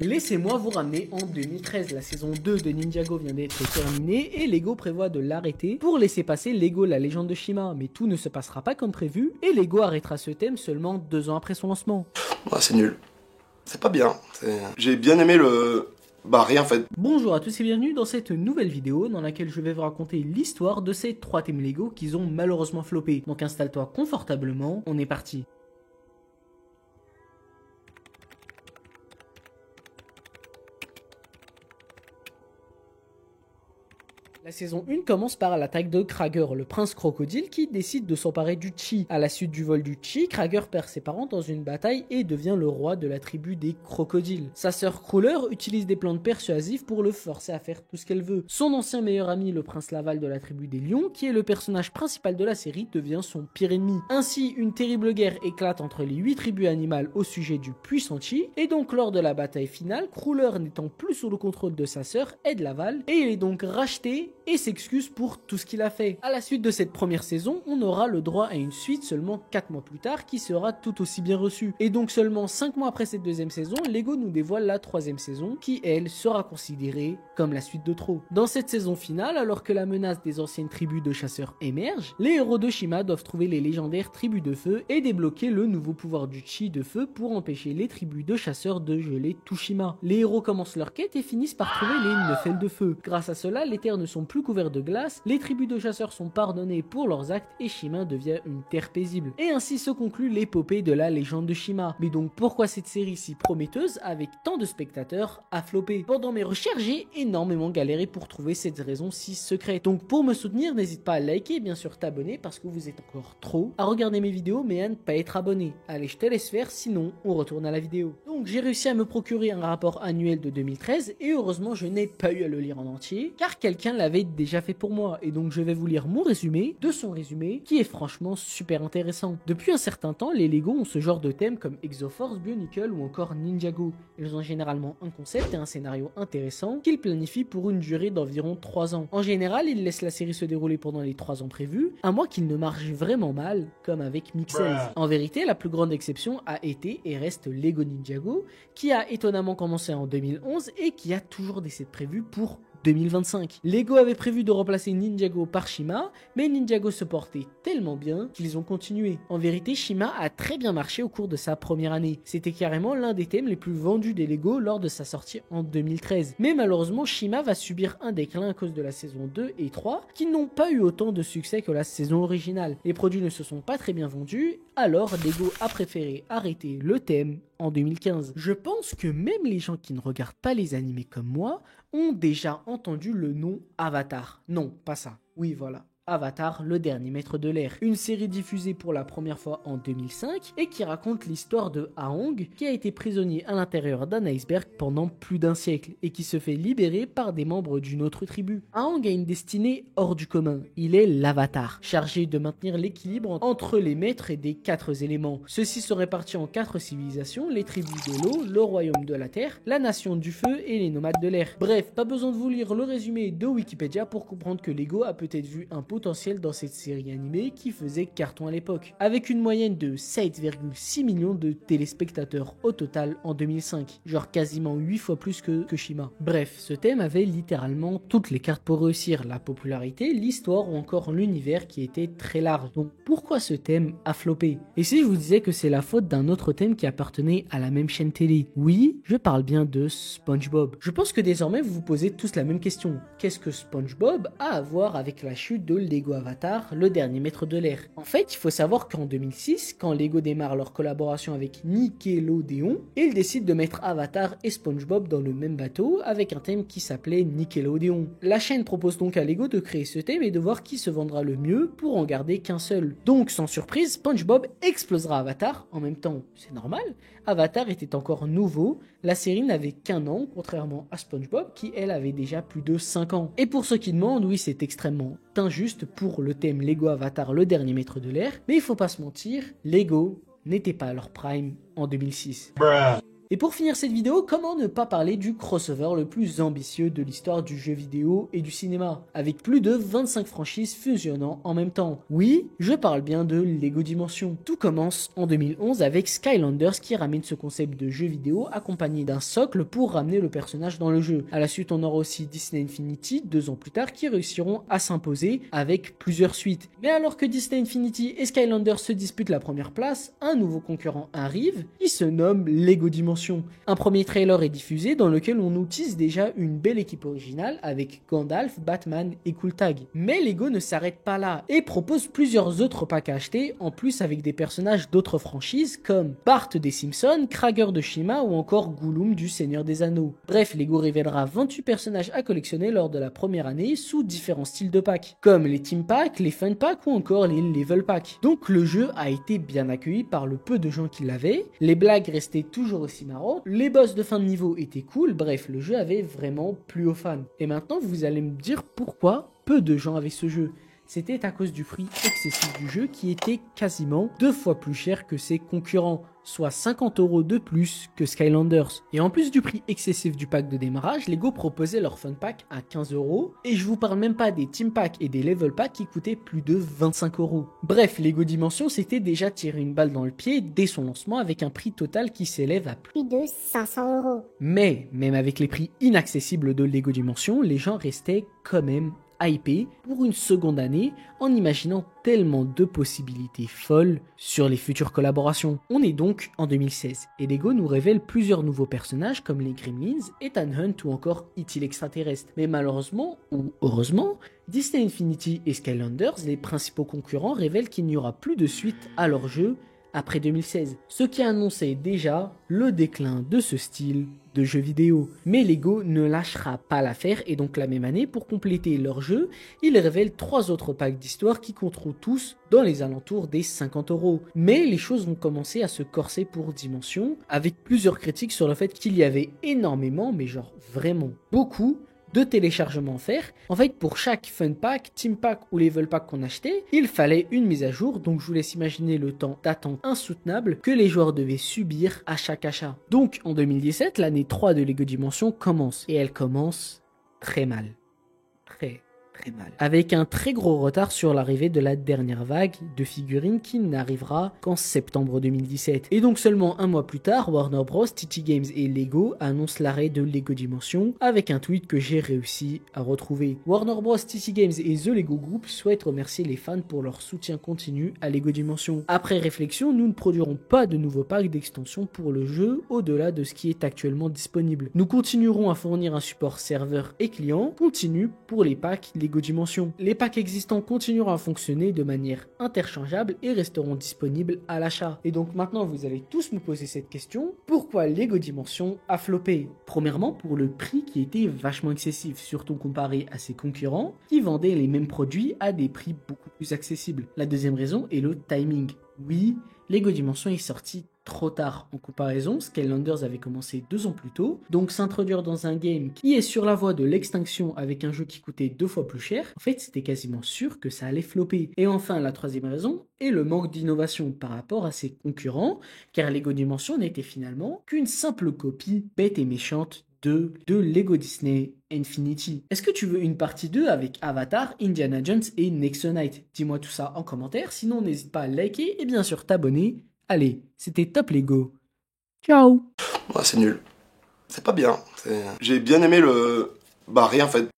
Laissez-moi vous ramener en 2013, la saison 2 de Ninjago vient d'être terminée et Lego prévoit de l'arrêter pour laisser passer Lego la légende de Shima. Mais tout ne se passera pas comme prévu et Lego arrêtera ce thème seulement 2 ans après son lancement. Ouais, c'est nul. C'est pas bien. J'ai bien aimé le... Bah rien en fait. Bonjour à tous et bienvenue dans cette nouvelle vidéo dans laquelle je vais vous raconter l'histoire de ces 3 thèmes Lego qui ont malheureusement floppé. Donc installe-toi confortablement, on est parti. La saison 1 commence par l'attaque de Krager, le prince crocodile qui décide de s'emparer du Chi. À la suite du vol du Chi, Krager perd ses parents dans une bataille et devient le roi de la tribu des crocodiles. Sa sœur Crawler utilise des plantes persuasives pour le forcer à faire tout ce qu'elle veut. Son ancien meilleur ami, le prince Laval de la tribu des lions, qui est le personnage principal de la série, devient son pire ennemi. Ainsi, une terrible guerre éclate entre les 8 tribus animales au sujet du puissant Chi, et donc lors de la bataille finale, Crawler n'étant plus sous le contrôle de sa sœur, aide Laval, et il est donc racheté et s'excuse pour tout ce qu'il a fait. À la suite de cette première saison, on aura le droit à une suite seulement 4 mois plus tard qui sera tout aussi bien reçue. Et donc seulement 5 mois après cette deuxième saison, Lego nous dévoile la troisième saison qui, elle, sera considérée comme la suite de trop. Dans cette saison finale, alors que la menace des anciennes tribus de chasseurs émerge, les héros de Shima doivent trouver les légendaires tribus de feu et débloquer le nouveau pouvoir du Chi de feu pour empêcher les tribus de chasseurs de geler tout Shima. Les héros commencent leur quête et finissent par trouver les Neufels de feu. Grâce à cela, les terres ne sont plus couverts de glace, les tribus de chasseurs sont pardonnées pour leurs actes et Shima devient une terre paisible. Et ainsi se conclut l'épopée de la légende de Shima. Mais donc pourquoi cette série si prometteuse avec tant de spectateurs a floppé? Pendant mes recherches, j'ai énormément galéré pour trouver cette raison si secrète. Donc pour me soutenir, n'hésite pas à liker et bien sûr t'abonner parce que vous êtes encore trop à regarder mes vidéos mais à ne pas être abonné. Allez, je te laisse faire, sinon on retourne à la vidéo. Donc j'ai réussi à me procurer un rapport annuel de 2013 et heureusement je n'ai pas eu à le lire en entier car quelqu'un l'avait déjà fait pour moi et donc je vais vous lire mon résumé de son résumé qui est franchement super intéressant. Depuis un certain temps, les Lego ont ce genre de thèmes comme Exoforce, Bionicle ou encore Ninjago. Ils ont généralement un concept et un scénario intéressant qu'ils planifient pour une durée d'environ 3 ans. En général, ils laissent la série se dérouler pendant les 3 ans prévus, à moins qu'ils ne marchent vraiment mal comme avec Mixels. En vérité, la plus grande exception a été et reste Lego Ninjago qui a étonnamment commencé en 2011 et qui a toujours des sets prévus pour 2025. Lego avait prévu de remplacer Ninjago par Shima, mais Ninjago se portait tellement bien qu'ils ont continué. En vérité, Shima a très bien marché au cours de sa première année. C'était carrément l'un des thèmes les plus vendus des Lego lors de sa sortie en 2013. Mais malheureusement, Shima va subir un déclin à cause de la saison 2 et 3 qui n'ont pas eu autant de succès que la saison originale. Les produits ne se sont pas très bien vendus, alors Lego a préféré arrêter le thème en 2015. Je pense que même les gens qui ne regardent pas les animés comme moi ont déjà entendu le nom Avatar. Non, pas ça. Oui, voilà. Avatar, le dernier maître de l'air. Une série diffusée pour la première fois en 2005 et qui raconte l'histoire de Aang qui a été prisonnier à l'intérieur d'un iceberg pendant plus d'un siècle et qui se fait libérer par des membres d'une autre tribu. Aang a une destinée hors du commun. Il est l'Avatar, chargé de maintenir l'équilibre entre les maîtres et des 4 éléments. Ceux-ci sont répartis en 4 civilisations, les tribus de l'eau, le royaume de la terre, la nation du feu et les nomades de l'air. Bref, pas besoin de vous lire le résumé de Wikipédia pour comprendre que Lego a peut-être vu un potentiel dans cette série animée qui faisait carton à l'époque, avec une moyenne de 7,6 millions de téléspectateurs au total en 2005, genre quasiment 8 fois plus que Shima. Bref, ce thème avait littéralement toutes les cartes pour réussir, la popularité, l'histoire ou encore l'univers qui était très large. Donc pourquoi ce thème a floppé? Et si je vous disais que c'est la faute d'un autre thème qui appartenait à la même chaîne télé? Oui, je parle bien de SpongeBob. Je pense que désormais vous vous posez tous la même question. Qu'est-ce que SpongeBob a à voir avec la chute de Lego Avatar, le dernier maître de l'air? En fait, il faut savoir qu'en 2006, quand Lego démarre leur collaboration avec Nickelodeon, ils décident de mettre Avatar et SpongeBob dans le même bateau avec un thème qui s'appelait Nickelodeon. La chaîne propose donc à Lego de créer ce thème et de voir qui se vendra le mieux pour en garder qu'un seul. Donc, sans surprise, SpongeBob explosera Avatar en même temps. C'est normal, Avatar était encore nouveau, la série n'avait qu'1 an, contrairement à SpongeBob qui, elle, avait déjà plus de 5 ans. Et pour ceux qui demandent, oui, c'est extrêmement injuste pour le thème Lego Avatar, le dernier maître de l'air, mais il faut pas se mentir, Lego n'était pas à leur prime en 2006. Et pour finir cette vidéo, comment ne pas parler du crossover le plus ambitieux de l'histoire du jeu vidéo et du cinéma, avec plus de 25 franchises fusionnant en même temps. Oui, je parle bien de Lego Dimension. Tout commence en 2011 avec Skylanders qui ramène ce concept de jeu vidéo accompagné d'un socle pour ramener le personnage dans le jeu. À la suite, on aura aussi Disney Infinity 2 ans plus tard qui réussiront à s'imposer avec plusieurs suites. Mais alors que Disney Infinity et Skylanders se disputent la première place, un nouveau concurrent arrive, qui se nomme Lego Dimension. Un premier trailer est diffusé dans lequel on nous tease déjà une belle équipe originale avec Gandalf, Batman et Cool Tag. Mais Lego ne s'arrête pas là et propose plusieurs autres packs à acheter, en plus avec des personnages d'autres franchises comme Bart des Simpsons, Kragger de Shima ou encore Gollum du Seigneur des Anneaux. Bref, Lego révélera 28 personnages à collectionner lors de la première année sous différents styles de packs, comme les Team Packs, les Fun Packs ou encore les Level Packs. Donc le jeu a été bien accueilli par le peu de gens qui l'avaient, les blagues restaient toujours aussi marrantes, les boss de fin de niveau étaient cool, bref, le jeu avait vraiment plu aux fans. Et maintenant vous allez me dire pourquoi peu de gens avaient ce jeu. C'était à cause du prix excessif du jeu qui était quasiment 2 fois plus cher que ses concurrents, soit 50 € de plus que Skylanders. Et en plus du prix excessif du pack de démarrage, Lego proposait leur Fun Pack à 15 €, et je vous parle même pas des Team Pack et des Level Pack qui coûtaient plus de 25 €. Bref, Lego Dimension s'était déjà tiré une balle dans le pied dès son lancement avec un prix total qui s'élève à plus de 500 €. Mais, même avec les prix inaccessibles de Lego Dimension, les gens restaient quand même hypé pour une seconde année en imaginant tellement de possibilités folles sur les futures collaborations. On est donc en 2016 et Lego nous révèle plusieurs nouveaux personnages comme les Gremlins, Ethan Hunt ou encore E.T. l'extraterrestre. Mais malheureusement ou heureusement, Disney Infinity et Skylanders, les principaux concurrents, révèlent qu'il n'y aura plus de suite à leur jeu après 2016, ce qui annonçait déjà le déclin de ce style de jeu vidéo. Mais Lego ne lâchera pas l'affaire et donc la même année, pour compléter leur jeu, ils révèlent 3 autres packs d'histoire qui compteront tous dans les alentours des 50 €. Mais les choses vont commencer à se corser pour Dimension, avec plusieurs critiques sur le fait qu'il y avait énormément, mais genre vraiment beaucoup, de téléchargements à faire. En fait, pour chaque Fun Pack, Team Pack ou Level Pack qu'on achetait, il fallait une mise à jour, donc je vous laisse imaginer le temps d'attente insoutenable que les joueurs devaient subir à chaque achat. Donc en 2017, l'année 3 de Lego Dimension commence, et elle commence très mal. Très mal. Avec un très gros retard sur l'arrivée de la dernière vague de figurines qui n'arrivera qu'en septembre 2017. Et donc seulement un mois plus tard, Warner Bros, TT Games et Lego annoncent l'arrêt de Lego Dimension avec un tweet que j'ai réussi à retrouver. Warner Bros, TT Games et The Lego Group souhaitent remercier les fans pour leur soutien continu à Lego Dimension. Après réflexion, nous ne produirons pas de nouveaux packs d'extension pour le jeu au-delà de ce qui est actuellement disponible. Nous continuerons à fournir un support serveur et client continu pour les packs Lego Dimension. Les packs existants continueront à fonctionner de manière interchangeable et resteront disponibles à l'achat. Et donc maintenant vous allez tous me poser cette question, pourquoi Lego Dimension a floppé? Premièrement pour le prix qui était vachement excessif, surtout comparé à ses concurrents qui vendaient les mêmes produits à des prix beaucoup plus accessibles. La deuxième raison est le timing. Oui, Lego Dimension est sorti trop tard en comparaison, Skylanders avait commencé 2 ans plus tôt, donc s'introduire dans un game qui est sur la voie de l'extinction avec un jeu qui coûtait 2 fois plus cher, en fait c'était quasiment sûr que ça allait flopper. Et enfin la troisième raison est le manque d'innovation par rapport à ses concurrents, car Lego Dimension n'était finalement qu'une simple copie bête et méchante de Lego Disney Infinity. Est-ce que tu veux une partie 2 avec Avatar, Indiana Jones et Nexonite? Dis-moi tout ça en commentaire, sinon n'hésite pas à liker et bien sûr t'abonner. Allez, c'était Top Lego. Ciao. Ouais, c'est nul. C'est pas bien. J'ai bien aimé le... Bah rien en fait.